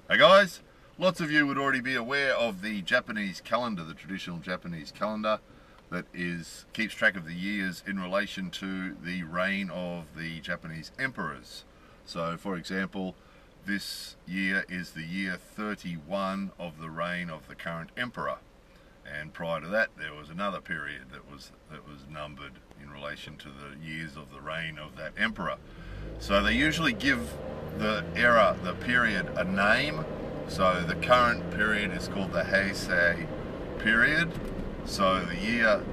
Hey guys, lots of you would already be aware of the Japanese calendar, the traditional Japanese calendar that keeps track of the years in relation to the reign of the Japanese emperors. So for example, this year is the year 31 of the reign of the current emperor, and prior to that there was another period that was numbered in relation to the years of the reign of that emperor. So they usually give the period, a name. So the current period is called the Heisei period. So the year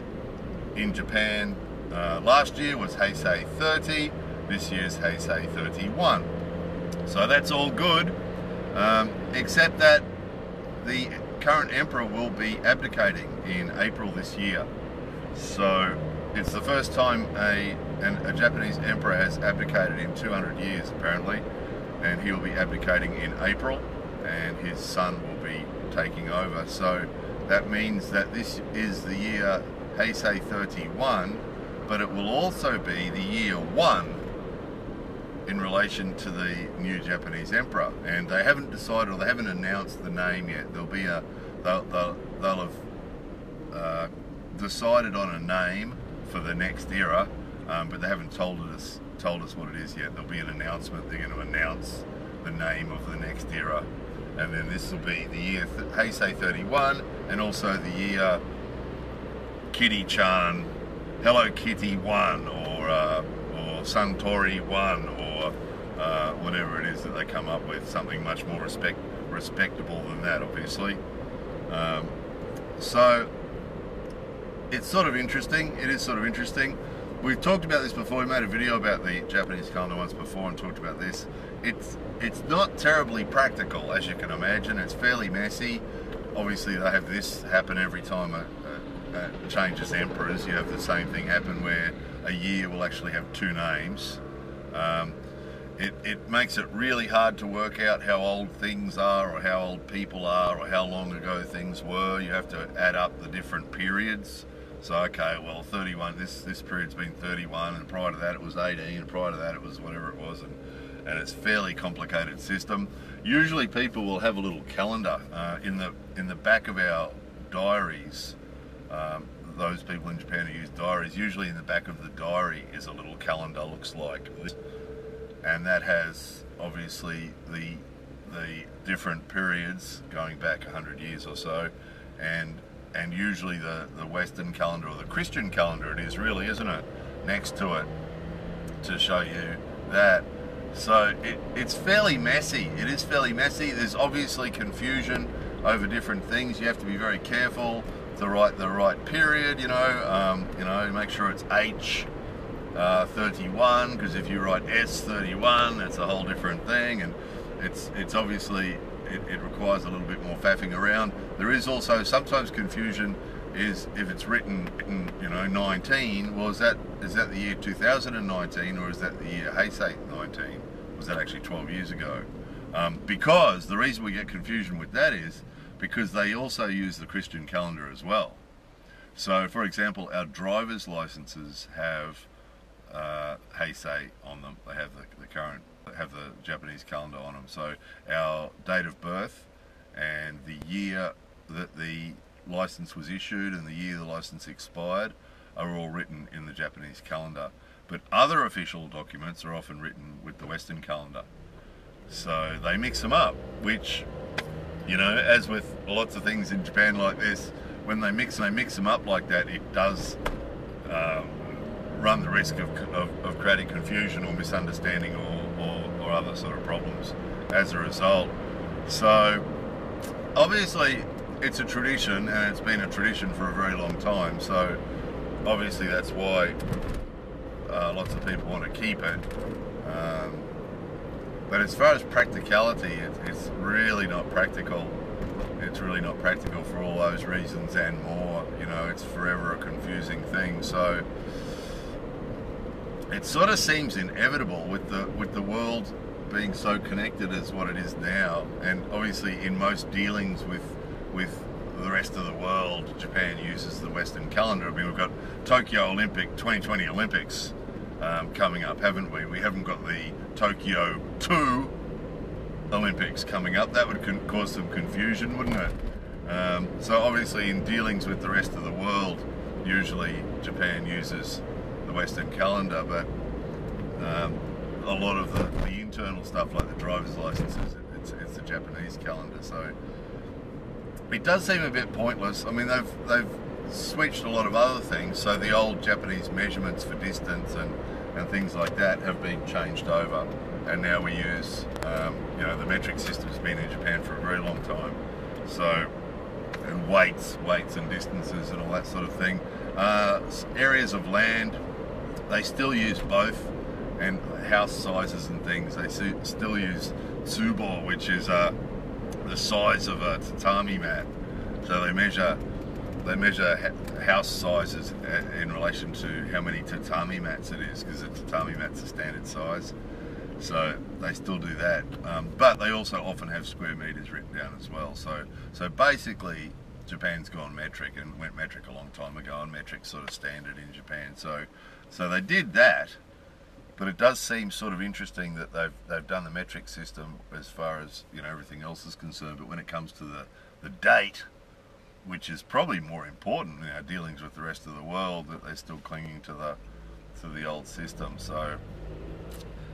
in Japan last year was Heisei 30, this year's Heisei 31. So that's all good, except that the current emperor will be abdicating in April this year. So it's the first time a Japanese emperor has abdicated in 200 years apparently, and he will be abdicating in April, and his son will be taking over. So that means that this is the year Heisei 31, but it will also be the year 1 in relation to the new Japanese emperor. And they haven't decided, or they haven't announced the name yet. There'll be they'll have decided on a name for the next era, but they haven't told us what it is yet. There'll be an announcement. They're going to announce the name of the next era, and then this will be the year Heisei 31, and also the year Kitty-chan, Hello Kitty 1, or Suntory 1, or whatever it is that they come up with, something much more respectable than that, obviously. So it's sort of interesting. It is sort of interesting. We've talked about this before. We made a video about the Japanese calendar once before and talked about this. It's not terribly practical, as you can imagine. It's fairly messy. Obviously, they have this happen every time it changes emperors. You have the same thing happen where a year will actually have two names. It makes it really hard to work out how old things are, or how old people are, or how long ago things were. You have to add up the different periods. So okay, well 31, this period's been 31, and prior to that it was 18, and prior to that it was whatever it was, and it's a fairly complicated system. Usually people will have a little calendar in the back of our diaries. Those people in Japan who use diaries, usually in the back of the diary is a little calendar, looks like this, and that has obviously the different periods going back 100 years or so, and usually the Western calendar, or the Christian calendar it is really, isn't it, next to it to show you that. So it's fairly messy. It is fairly messy. There's obviously confusion over different things. You have to be very careful to write the right period, make sure it's H 31, because if you write S 31, that's a whole different thing, and it's obviously it requires a little bit more faffing around. There is also sometimes confusion is if it's written 19, well is that the year 2019, or is that the year Heisei 19? Was that actually 12 years ago? Because the reason we get confusion with that is because they also use the Christian calendar as well. So for example, our driver's licenses have Heisei on them. They have the Japanese calendar on them. So our date of birth and the year that the license was issued and the year the license expired are all written in the Japanese calendar. But other official documents are often written with the Western calendar. So they mix them up, which, as with lots of things in Japan like this, when they mix them up like that, it does run the risk of creating confusion or misunderstanding or other sort of problems as a result. So obviously it's a tradition, and it's been a tradition for a very long time, so obviously that's why lots of people want to keep it. But as far as practicality, it's really not practical. It's really not practical for all those reasons and more. It's forever a confusing thing. So it sort of seems inevitable with the world being so connected as what it is now, and obviously in most dealings with the rest of the world, Japan uses the Western calendar. I mean, we've got Tokyo 2020 Olympics coming up, haven't we? We haven't got the Tokyo 2 Olympics coming up. That would cause some confusion, wouldn't it? So obviously in dealings with the rest of the world, usually Japan uses the Western calendar, but a lot of the internal stuff like the driver's licenses, it's the Japanese calendar. So it does seem a bit pointless. I mean, they've switched a lot of other things. So the old Japanese measurements for distance and things like that have been changed over, and now we use you know, the metric system's been in Japan for a very long time. So, and weights and distances and all that sort of thing. Areas of land, they still use both, and house sizes and things, they still use tsubo, which is the size of a tatami mat. So they measure house sizes in relation to how many tatami mats it is, because a tatami mat's a standard size. So they still do that, but they also often have square meters written down as well. So basically, Japan's gone metric, and went metric a long time ago, and metric's sort of standard in Japan. So they did that, but it does seem sort of interesting that they've done the metric system as far as, you know, everything else is concerned. But when it comes to the date, which is probably more important in our dealings with the rest of the world, that they're still clinging to the old system. So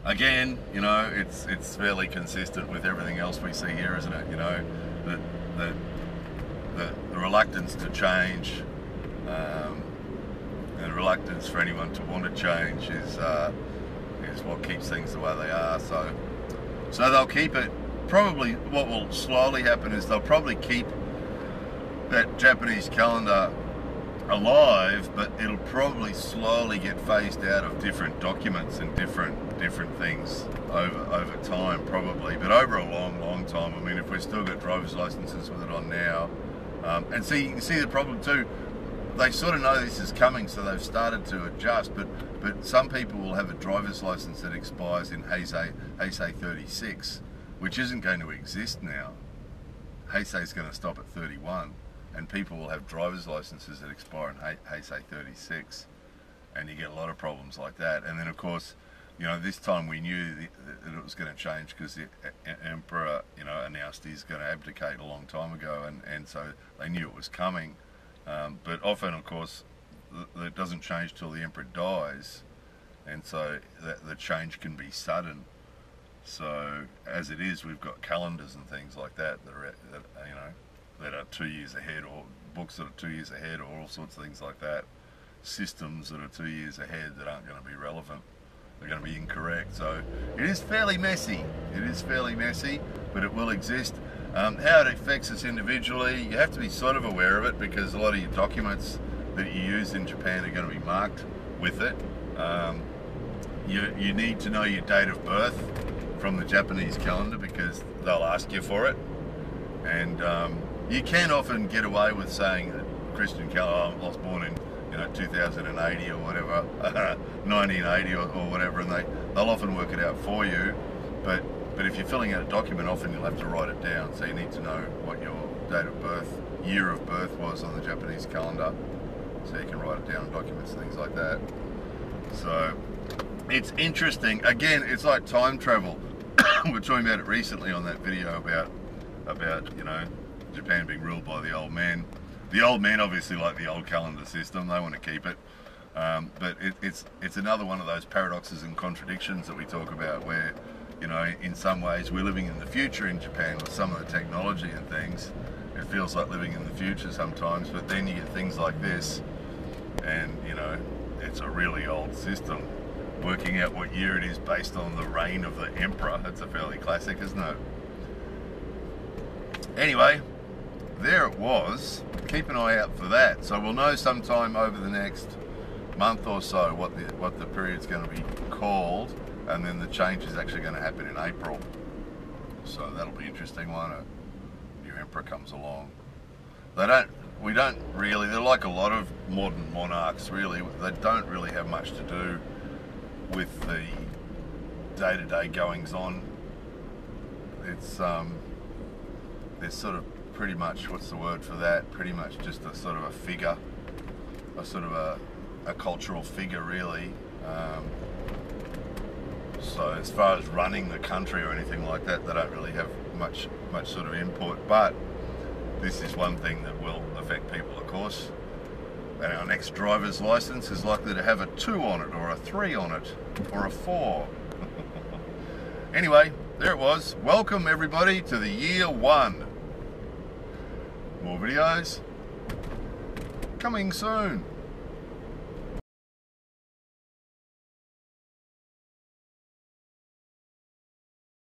again, you know, it's fairly consistent with everything else we see here, isn't it? You know, the reluctance to change, and reluctance for anyone to want to change is what keeps things the way they are. So they'll keep it. Probably what will slowly happen is they'll probably keep that Japanese calendar alive, but it'll probably slowly get phased out of different documents and different things over time, probably. But over a long time, I mean, if we've still got driver's licenses with it on now, and see, you can see the problem too, they sort of know this is coming, so they've started to adjust, but some people will have a driver's license that expires in Heisei 36, which isn't going to exist now. Heisei is going to stop at 31, and people will have driver's licenses that expire in Heisei 36, and you get a lot of problems like that. And then of course, you know, this time we knew that it was going to change, because the emperor, you know, announced he's going to abdicate a long time ago, and so they knew it was coming. But often, of course, it doesn't change till the emperor dies, and so the change can be sudden. So as it is, we've got calendars and things like that you know, that are 2 years ahead, or books that are 2 years ahead, or all sorts of things like that. Systems that are 2 years ahead that aren't going to be relevant. They're going to be incorrect. So it is fairly messy. It is fairly messy, but it will exist. How it affects us individually, you have to be sort of aware of it, because a lot of your documents that you use in Japan are going to be marked with it. You need to know your date of birth from the Japanese calendar, because they'll ask you for it. And you can often get away with saying that Christian calendar, I was born in, you know, 2080 or whatever, 1980 or whatever, and they'll often work it out for you. But if you're filling out a document, often you'll have to write it down, so you need to know what your date of birth, year of birth was on the Japanese calendar, so you can write it down in documents, things like that. So it's interesting. Again, it's like time travel. We're talking about it recently on that video about, you know, Japan being ruled by the old men. The old men obviously like the old calendar system, they want to keep it. But it's another one of those paradoxes and contradictions that we talk about, where, you know, in some ways we're living in the future in Japan with some of the technology and things. It feels like living in the future sometimes, but then you get things like this, and, you know, it's a really old system. Working out what year it is based on the reign of the emperor, that's a fairly classic, isn't it? Anyway, there it was. Keep an eye out for that. So we'll know sometime over the next month or so what the period's going to be called, and then the change is actually going to happen in April. So that'll be interesting, won't it? New emperor comes along. We don't really, they're like a lot of modern monarchs really, they don't really have much to do with the day-to-day goings on. It's sort of pretty much, what's the word for that? Pretty much just a sort of a figure, a sort of a cultural figure really. So as far as running the country or anything like that, they don't really have much sort of input. But this is one thing that will affect people, of course. And our next driver's license is likely to have a 2 on it, or a 3 on it, or a 4. Anyway, there it was. Welcome everybody to the year 1. More videos coming soon.